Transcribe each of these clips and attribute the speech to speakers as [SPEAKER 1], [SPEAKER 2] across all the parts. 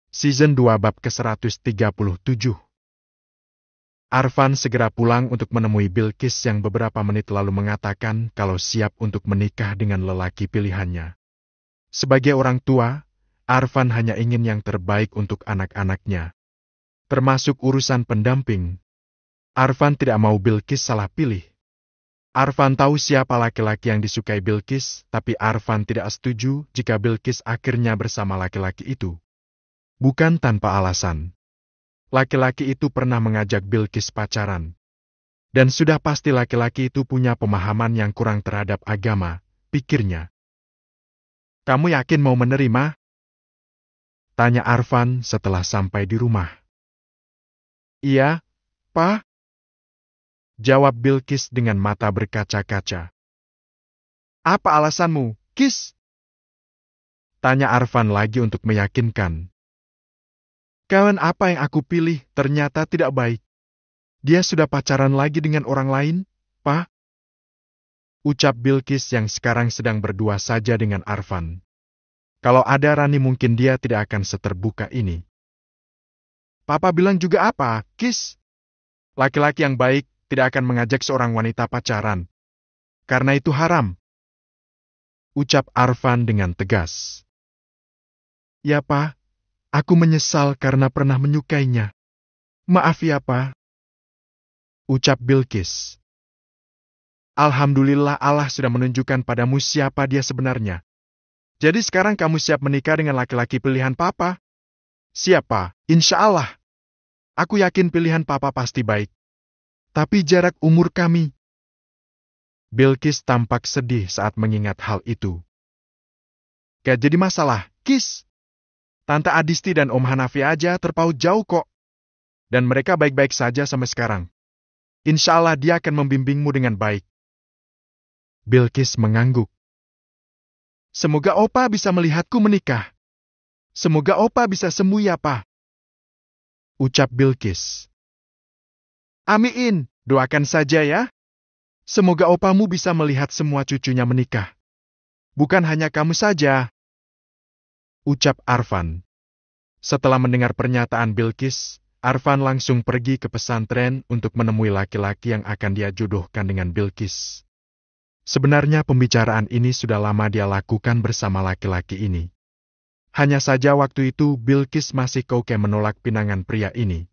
[SPEAKER 1] Season 2 bab ke-137. Arfan segera pulang untuk menemui Bilqis yang beberapa menit lalu mengatakan kalau siap untuk menikah dengan lelaki pilihannya. Sebagai orang tua, Arfan hanya ingin yang terbaik untuk anak-anaknya, termasuk urusan pendamping. Arfan tidak mau Bilqis salah pilih. Arfan tahu siapa laki-laki yang disukai Bilqis, tapi Arfan tidak setuju jika Bilqis akhirnya bersama laki-laki itu. Bukan tanpa alasan. Laki-laki itu pernah mengajak Bilqis pacaran. Dan sudah pasti laki-laki itu punya pemahaman yang kurang terhadap agama, pikirnya. "Kamu yakin mau menerima?" tanya Arfan setelah sampai di rumah. "Iya, Pak," jawab Bilqis dengan mata berkaca-kaca. "Apa alasanmu, Kis?" tanya Arfan lagi untuk meyakinkan. "Kawan apa yang aku pilih ternyata tidak baik. Dia sudah pacaran lagi dengan orang lain, Pak," ucap Bilqis yang sekarang sedang berdua saja dengan Arfan. Kalau ada Rani mungkin dia tidak akan seterbuka ini. "Papa bilang juga apa, Kis? Laki-laki yang baik tidak akan mengajak seorang wanita pacaran. Karena itu haram," ucap Arfan dengan tegas. "Ya, Pak. Aku menyesal karena pernah menyukainya. Maaf ya, Pak," ucap Bilqis. "Alhamdulillah Allah sudah menunjukkan padamu siapa dia sebenarnya. Jadi sekarang kamu siap menikah dengan laki-laki pilihan Papa?" "Siapa? Insya Allah. Aku yakin pilihan Papa pasti baik. Tapi jarak umur kami." Bilqis tampak sedih saat mengingat hal itu. "Gak jadi masalah, Kis. Tante Adisti dan Om Hanafi aja terpaut jauh kok. Dan mereka baik-baik saja sampai sekarang. Insya Allah dia akan membimbingmu dengan baik." Bilqis mengangguk. "Semoga Opa bisa melihatku menikah. Semoga Opa bisa sembuh ya, Pak," ucap Bilqis. "Amin, doakan saja ya. Semoga opamu bisa melihat semua cucunya menikah. Bukan hanya kamu saja," ucap Arfan. Setelah mendengar pernyataan Bilqis, Arfan langsung pergi ke pesantren untuk menemui laki-laki yang akan dia jodohkan dengan Bilqis. Sebenarnya pembicaraan ini sudah lama dia lakukan bersama laki-laki ini. Hanya saja waktu itu Bilqis masih koke menolak pinangan pria ini.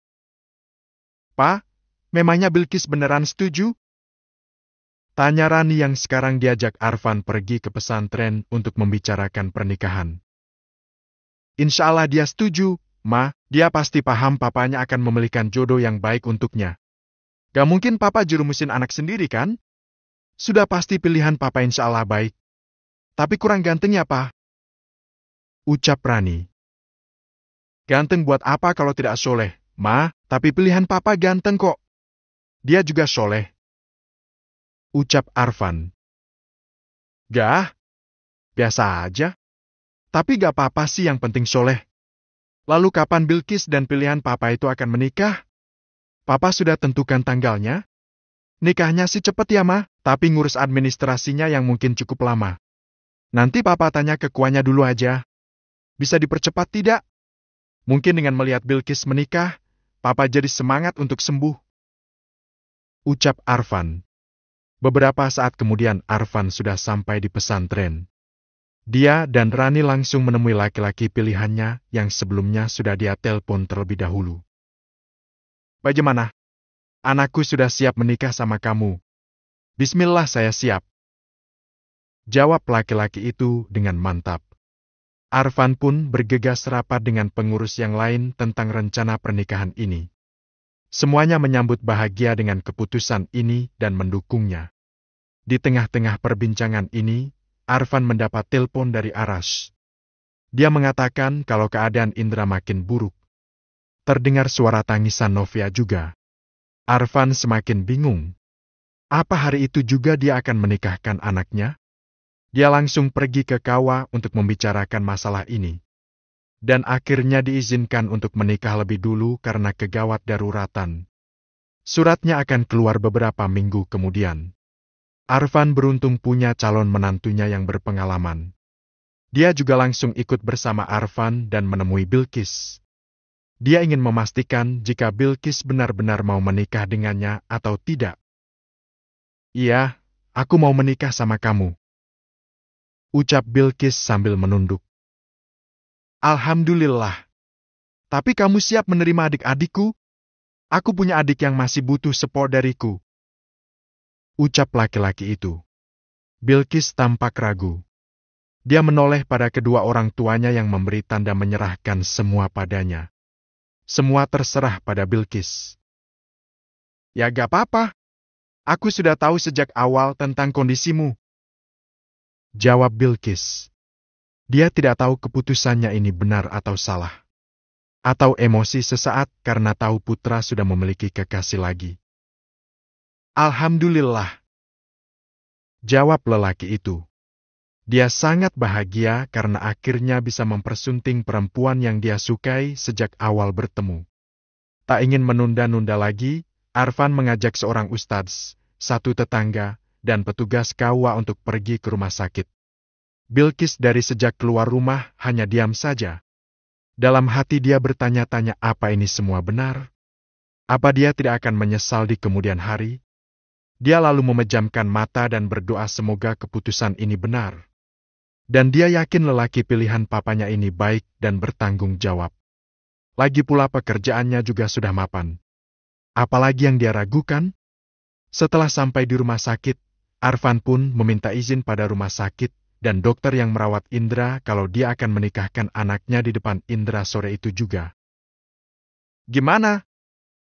[SPEAKER 1] "Pak, memangnya Bilqis beneran setuju?" tanya Rani yang sekarang diajak Arfan pergi ke pesantren untuk membicarakan pernikahan. "Insya Allah dia setuju, Ma. Dia pasti paham papanya akan memilihkan jodoh yang baik untuknya. Gak mungkin papa jerumusin anak sendiri kan? Sudah pasti pilihan papa insya Allah baik. Tapi kurang ganteng ya, Pa?" ucap Rani. "Ganteng buat apa kalau tidak soleh, Ma? Tapi pilihan papa ganteng kok. Dia juga soleh," ucap Arfan. "Gah, biasa aja. Tapi gak apa-apa sih yang penting soleh. Lalu kapan Bilqis dan pilihan papa itu akan menikah? Papa sudah tentukan tanggalnya? Nikahnya sih cepet ya, Ma, tapi ngurus administrasinya yang mungkin cukup lama. Nanti papa tanya ke kuanya dulu aja. Bisa dipercepat tidak? Mungkin dengan melihat Bilqis menikah, papa jadi semangat untuk sembuh," ucap Arfan. Beberapa saat kemudian Arfan sudah sampai di pesantren. Dia dan Rani langsung menemui laki-laki pilihannya yang sebelumnya sudah dia telepon terlebih dahulu. "Bagaimana? Anakku sudah siap menikah sama kamu." "Bismillah, saya siap," jawab laki-laki itu dengan mantap. Arfan pun bergegas rapat dengan pengurus yang lain tentang rencana pernikahan ini. Semuanya menyambut bahagia dengan keputusan ini dan mendukungnya. Di tengah-tengah perbincangan ini, Arfan mendapat telepon dari Arash. Dia mengatakan kalau keadaan Indra makin buruk. Terdengar suara tangisan Novia juga. Arfan semakin bingung. Apa hari itu juga dia akan menikahkan anaknya? Dia langsung pergi ke Kawa untuk membicarakan masalah ini. Dan akhirnya diizinkan untuk menikah lebih dulu karena kegawat daruratan. Suratnya akan keluar beberapa minggu kemudian. Arfan beruntung punya calon menantunya yang berpengalaman. Dia juga langsung ikut bersama Arfan dan menemui Bilqis. Dia ingin memastikan jika Bilqis benar-benar mau menikah dengannya atau tidak. Iya, aku mau menikah sama kamu, ucap Bilqis sambil menunduk. Alhamdulillah. Tapi kamu siap menerima adik-adikku? Aku punya adik yang masih butuh support dariku, ucap laki-laki itu. Bilqis tampak ragu. Dia menoleh pada kedua orang tuanya yang memberi tanda menyerahkan semua padanya. Semua terserah pada Bilqis. Ya gak apa-apa. Aku sudah tahu sejak awal tentang kondisimu, jawab Bilqis. Dia tidak tahu keputusannya ini benar atau salah. Atau emosi sesaat karena tahu putra sudah memiliki kekasih lagi. Alhamdulillah, jawab lelaki itu. Dia sangat bahagia karena akhirnya bisa mempersunting perempuan yang dia sukai sejak awal bertemu. Tak ingin menunda-nunda lagi, Arfan mengajak seorang ustadz, satu tetangga, dan petugas KUA untuk pergi ke rumah sakit. Bilqis dari sejak keluar rumah hanya diam saja. Dalam hati dia bertanya-tanya apa ini semua benar? Apa dia tidak akan menyesal di kemudian hari? Dia lalu memejamkan mata dan berdoa semoga keputusan ini benar. Dan dia yakin lelaki pilihan papanya ini baik dan bertanggung jawab. Lagi pula pekerjaannya juga sudah mapan. Apalagi yang dia ragukan? Setelah sampai di rumah sakit, Arfan pun meminta izin pada rumah sakit dan dokter yang merawat Indra kalau dia akan menikahkan anaknya di depan Indra sore itu juga. Gimana?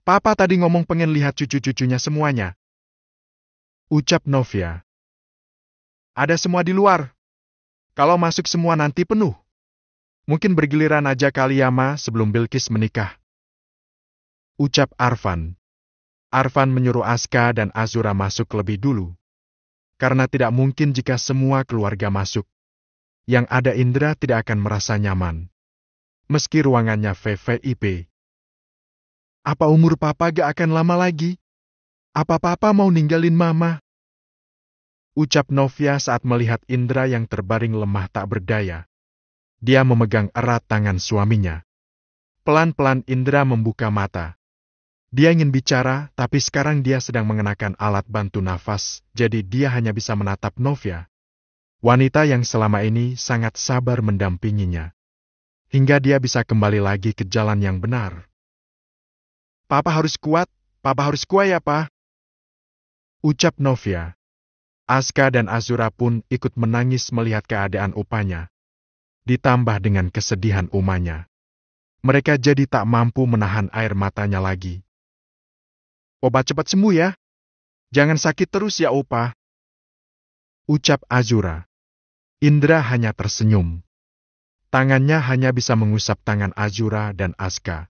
[SPEAKER 1] Papa tadi ngomong pengen lihat cucu-cucunya semuanya, ucap Novia. Ada semua di luar. Kalau masuk semua nanti penuh. Mungkin bergiliran aja kali ya Ma sebelum Bilqis menikah, ucap Arfan. Arfan menyuruh Aska dan Azura masuk lebih dulu. Karena tidak mungkin jika semua keluarga masuk. Yang ada Indra tidak akan merasa nyaman. Meski ruangannya VVIP. Apa umur Papa gak akan lama lagi? Apa Papa mau ninggalin Mama? Ucap Novia saat melihat Indra yang terbaring lemah tak berdaya. Dia memegang erat tangan suaminya. Pelan-pelan Indra membuka mata. Dia ingin bicara, tapi sekarang dia sedang mengenakan alat bantu nafas, jadi dia hanya bisa menatap Novia. Wanita yang selama ini sangat sabar mendampinginya. Hingga dia bisa kembali lagi ke jalan yang benar. Papa harus kuat ya Pa, ucap Novia. Aska dan Azura pun ikut menangis melihat keadaan opanya. Ditambah dengan kesedihan umanya. Mereka jadi tak mampu menahan air matanya lagi. Opa cepat sembuh ya. Jangan sakit terus ya Opa, ucap Azura. Indra hanya tersenyum. Tangannya hanya bisa mengusap tangan Azura dan Aska.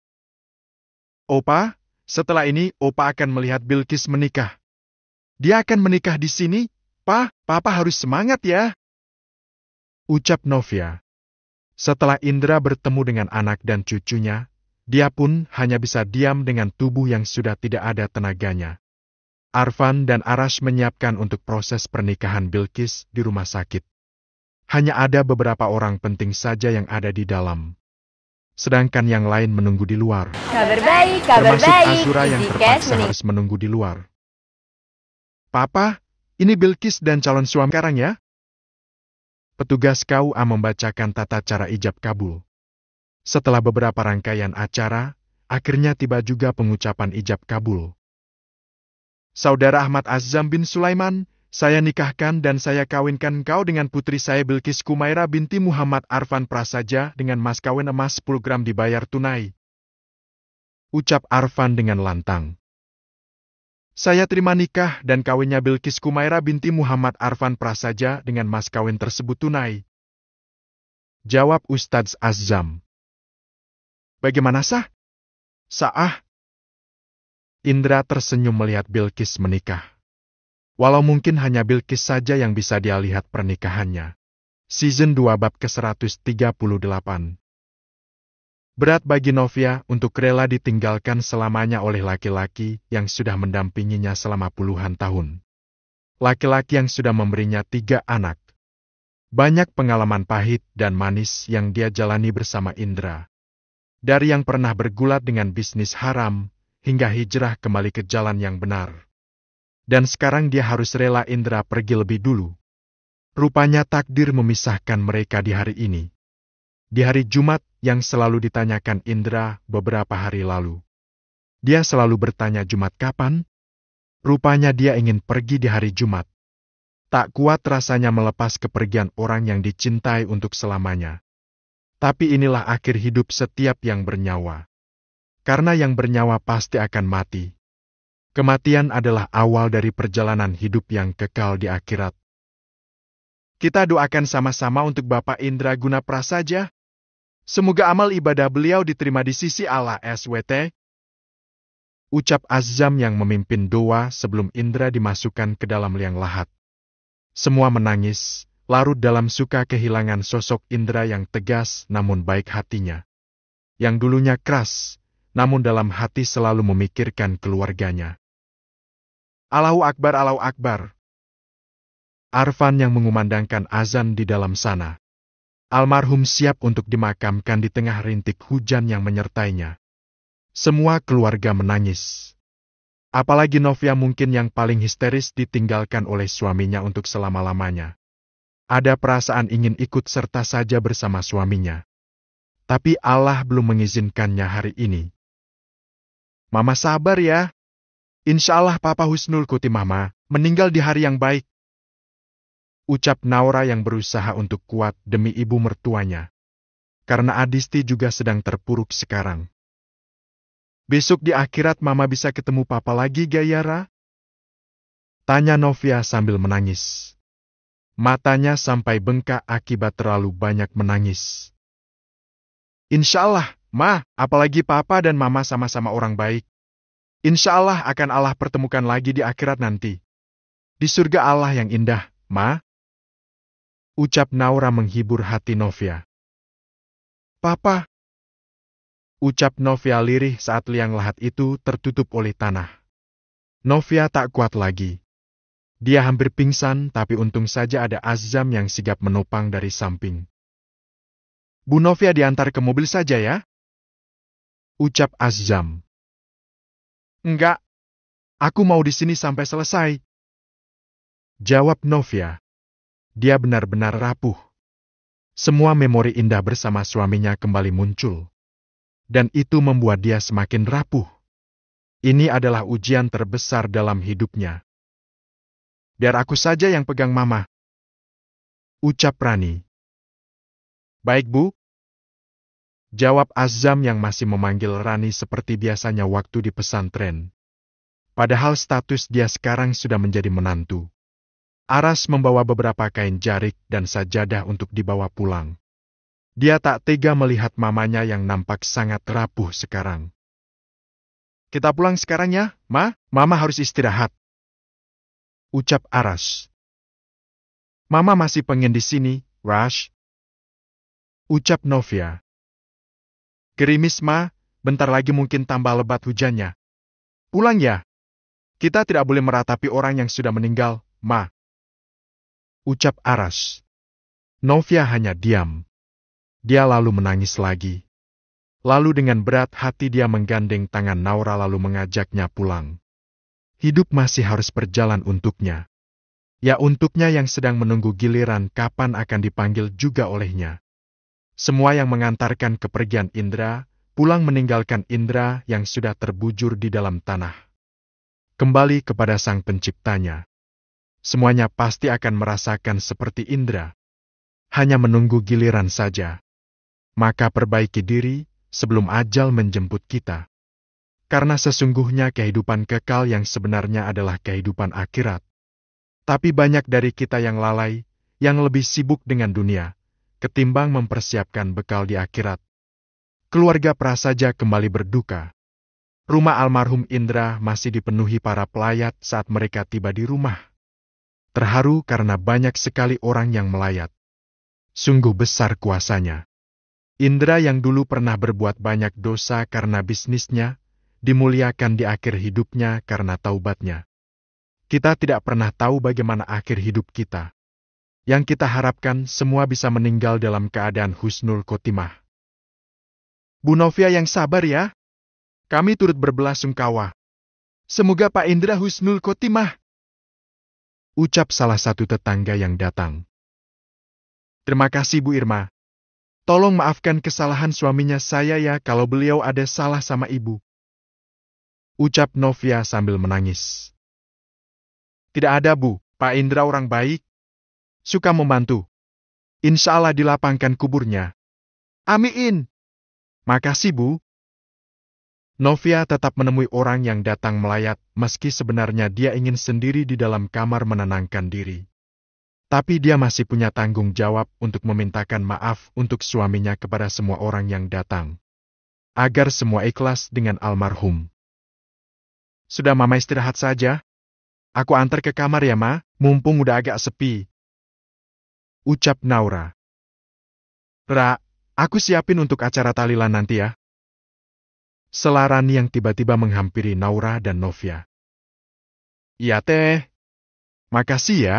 [SPEAKER 1] Opa, setelah ini Opa akan melihat Bilqis menikah. Dia akan menikah di sini. Papa harus semangat ya, ucap Novia. Setelah Indra bertemu dengan anak dan cucunya, dia pun hanya bisa diam dengan tubuh yang sudah tidak ada tenaganya. Arfan dan Arash menyiapkan untuk proses pernikahan Bilqis di rumah sakit. Hanya ada beberapa orang penting saja yang ada di dalam. Sedangkan yang lain menunggu di luar.
[SPEAKER 2] Kabar baik.
[SPEAKER 1] Termasuk Azura yang terpaksa harus menunggu di luar. Papa, ini Bilqis dan calon suami sekarang ya? Petugas KUA membacakan tata cara ijab kabul. Setelah beberapa rangkaian acara, akhirnya tiba juga pengucapan ijab kabul. Saudara Ahmad Azzam bin Sulaiman, saya nikahkan dan saya kawinkan engkau dengan putri saya Bilqis Kumaira binti Muhammad Arfan Prasaja dengan mas kawin emas 10 gram dibayar tunai, ucap Arfan dengan lantang. Saya terima nikah dan kawinnya Bilqis Kumaira binti Muhammad Arfan Prasaja dengan mas kawin tersebut tunai, jawab Ustadz Azzam. Bagaimana sah? Sah. Indra tersenyum melihat Bilqis menikah. Walau mungkin hanya Bilqis saja yang bisa dia lihat pernikahannya. Season 2 bab ke-138. Berat bagi Novia untuk rela ditinggalkan selamanya oleh laki-laki yang sudah mendampinginya selama puluhan tahun. Laki-laki yang sudah memberinya 3 anak. Banyak pengalaman pahit dan manis yang dia jalani bersama Indra. Dari yang pernah bergulat dengan bisnis haram, hingga hijrah kembali ke jalan yang benar. Dan sekarang dia harus rela Indra pergi lebih dulu. Rupanya takdir memisahkan mereka di hari ini. Di hari Jumat yang selalu ditanyakan Indra beberapa hari lalu. Dia selalu bertanya Jumat kapan? Rupanya dia ingin pergi di hari Jumat. Tak kuat rasanya melepas kepergian orang yang dicintai untuk selamanya. Tapi inilah akhir hidup setiap yang bernyawa. Karena yang bernyawa pasti akan mati. Kematian adalah awal dari perjalanan hidup yang kekal di akhirat. Kita doakan sama-sama untuk Bapak Indra Gunaprasaja. Semoga amal ibadah beliau diterima di sisi Allah SWT. Ucap Azam yang memimpin doa sebelum Indra dimasukkan ke dalam liang lahat. Semua menangis, larut dalam suka kehilangan sosok Indra yang tegas namun baik hatinya. Yang dulunya keras, namun dalam hati selalu memikirkan keluarganya. Allahu Akbar, Allahu Akbar. Arfan yang mengumandangkan azan di dalam sana. Almarhum siap untuk dimakamkan di tengah rintik hujan yang menyertainya. Semua keluarga menangis. Apalagi Novia mungkin yang paling histeris ditinggalkan oleh suaminya untuk selama-lamanya. Ada perasaan ingin ikut serta saja bersama suaminya. Tapi Allah belum mengizinkannya hari ini. Mama sabar ya. Insya Allah Papa Husnul Khotimah meninggal di hari yang baik. Ucap Naura yang berusaha untuk kuat demi ibu mertuanya. Karena Adisti juga sedang terpuruk sekarang. Besok di akhirat Mama bisa ketemu Papa lagi, Gayara? Tanya Novia sambil menangis. Matanya sampai bengkak akibat terlalu banyak menangis. Insya Allah, Ma, apalagi Papa dan Mama sama-sama orang baik. Insya Allah akan Allah pertemukan lagi di akhirat nanti. Di surga Allah yang indah, Ma. Ucap Naura menghibur hati Novia. Papa. Ucap Novia lirih saat liang lahat itu tertutup oleh tanah. Novia tak kuat lagi. Dia hampir pingsan, tapi untung saja ada Azam yang sigap menopang dari samping. Bu Novia diantar ke mobil saja ya? Ucap Azam. Enggak. Aku mau di sini sampai selesai. Jawab Novia. Dia benar-benar rapuh. Semua memori indah bersama suaminya kembali muncul. Dan itu membuat dia semakin rapuh. Ini adalah ujian terbesar dalam hidupnya. Biar aku saja yang pegang Mama. Ucap Rani. Baik, Bu. Jawab Azam yang masih memanggil Rani seperti biasanya waktu di pesantren. Padahal status dia sekarang sudah menjadi menantu. Aras membawa beberapa kain jarik dan sajadah untuk dibawa pulang. Dia tak tega melihat mamanya yang nampak sangat rapuh sekarang. Kita pulang sekarang ya, Ma. Mama harus istirahat. Ucap Aras. Mama masih pengen di sini, Rash. Ucap Novia. Gerimis, Ma. Bentar lagi mungkin tambah lebat hujannya. Pulang ya. Kita tidak boleh meratapi orang yang sudah meninggal, Ma. Ucap Aras. Novia hanya diam. Dia lalu menangis lagi. Lalu dengan berat hati dia menggandeng tangan Naura lalu mengajaknya pulang. Hidup masih harus berjalan untuknya. Ya untuknya yang sedang menunggu giliran kapan akan dipanggil juga olehnya. Semua yang mengantarkan kepergian Indra, pulang meninggalkan Indra yang sudah terbujur di dalam tanah. Kembali kepada Sang Penciptanya. Semuanya pasti akan merasakan seperti Indra. Hanya menunggu giliran saja. Maka perbaiki diri sebelum ajal menjemput kita. Karena sesungguhnya kehidupan kekal yang sebenarnya adalah kehidupan akhirat. Tapi banyak dari kita yang lalai, yang lebih sibuk dengan dunia, ketimbang mempersiapkan bekal di akhirat. Keluarga Prasaja kembali berduka. Rumah almarhum Indra masih dipenuhi para pelayat saat mereka tiba di rumah. Terharu karena banyak sekali orang yang melayat. Sungguh besar kuasanya. Indra yang dulu pernah berbuat banyak dosa karena bisnisnya, dimuliakan di akhir hidupnya karena taubatnya. Kita tidak pernah tahu bagaimana akhir hidup kita. Yang kita harapkan semua bisa meninggal dalam keadaan husnul khotimah. Bu Novia yang sabar ya. Kami turut berbelasungkawa. Semoga Pak Indra husnul khotimah, ucap salah satu tetangga yang datang. Terima kasih Bu Irma. Tolong maafkan kesalahan suaminya saya ya kalau beliau ada salah sama ibu, ucap Novia sambil menangis. Tidak ada Bu, Pak Indra orang baik, suka membantu. Insya Allah dilapangkan kuburnya. Amin. Makasih Bu. Novia tetap menemui orang yang datang melayat, meski sebenarnya dia ingin sendiri di dalam kamar menenangkan diri. Tapi dia masih punya tanggung jawab untuk memintakan maaf untuk suaminya kepada semua orang yang datang, agar semua ikhlas dengan almarhum. Sudah Mama istirahat saja. Aku antar ke kamar ya Ma, mumpung udah agak sepi, ucap Naura. Ra, aku siapin untuk acara tahlilan nanti ya. Sela Rani yang tiba-tiba menghampiri Naura dan Novia. Iya teh. Makasih ya,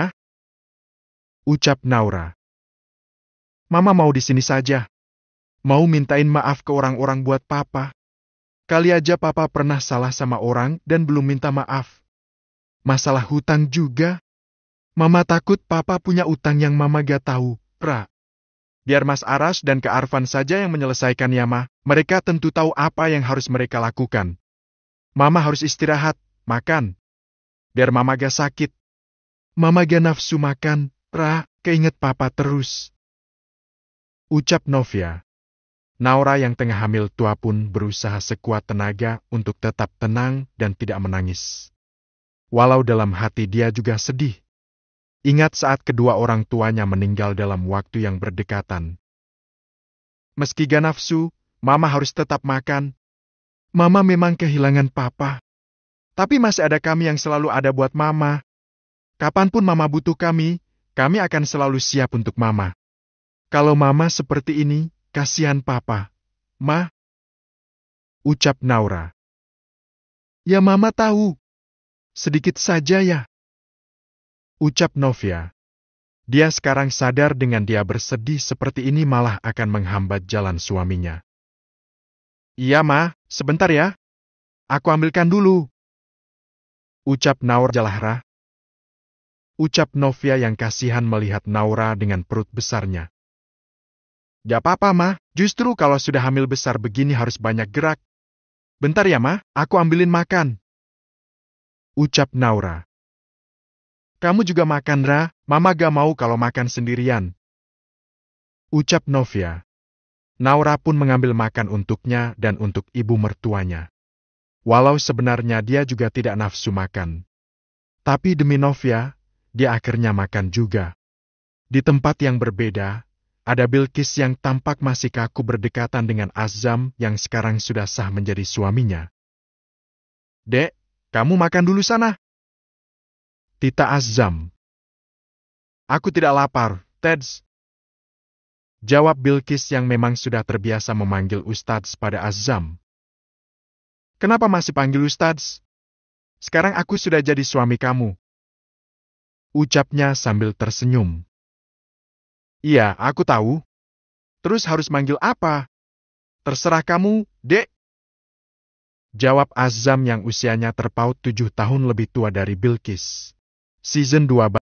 [SPEAKER 1] ucap Naura. Mama mau di sini saja. Mau mintain maaf ke orang-orang buat Papa. Kali aja Papa pernah salah sama orang dan belum minta maaf. Masalah hutang juga. Mama takut Papa punya utang yang Mama gak tahu, Ra. Biar Mas Aras dan Kak Arfan saja yang menyelesaikan ya Ma. Mereka tentu tahu apa yang harus mereka lakukan. Mama harus istirahat, makan. Biar Mama gak sakit. Mama gak nafsu makan, Ra, keinget Papa terus, ucap Novia. Naura yang tengah hamil tua pun berusaha sekuat tenaga untuk tetap tenang dan tidak menangis. Walau dalam hati dia juga sedih. Ingat saat kedua orang tuanya meninggal dalam waktu yang berdekatan. Meski gak nafsu, Mama harus tetap makan. Mama memang kehilangan Papa. Tapi masih ada kami yang selalu ada buat Mama. Kapanpun Mama butuh kami akan selalu siap untuk Mama. Kalau Mama seperti ini, kasihan Papa. Ma, ucap Naura. Ya Mama tahu. Sedikit saja ya, ucap Novia. Dia sekarang sadar dengan dia bersedih seperti ini malah akan menghambat jalan suaminya. Iya Ma, sebentar ya. Aku ambilkan dulu, ucap Naura Jalahra. Ucap Novia yang kasihan melihat Naura dengan perut besarnya. Gak apa-apa Ma, justru kalau sudah hamil besar begini harus banyak gerak. Bentar ya Ma, aku ambilin makan, ucap Naura. Kamu juga makan Ra, Mama gak mau kalau makan sendirian, ucap Novia. Naura pun mengambil makan untuknya dan untuk ibu mertuanya. Walau sebenarnya dia juga tidak nafsu makan. Tapi demi Novia, dia akhirnya makan juga. Di tempat yang berbeda, ada Bilqis yang tampak masih kaku berdekatan dengan Azam yang sekarang sudah sah menjadi suaminya. Dek, kamu makan dulu sana, tita Azam. Aku tidak lapar, Teds, jawab Bilqis yang memang sudah terbiasa memanggil Ustadz pada Azam. Kenapa masih panggil Ustadz? Sekarang aku sudah jadi suami kamu, ucapnya sambil tersenyum. Iya, aku tahu. Terus harus manggil apa? Terserah kamu, Dek, jawab Azam yang usianya terpaut 7 tahun lebih tua dari Bilqis. Season 2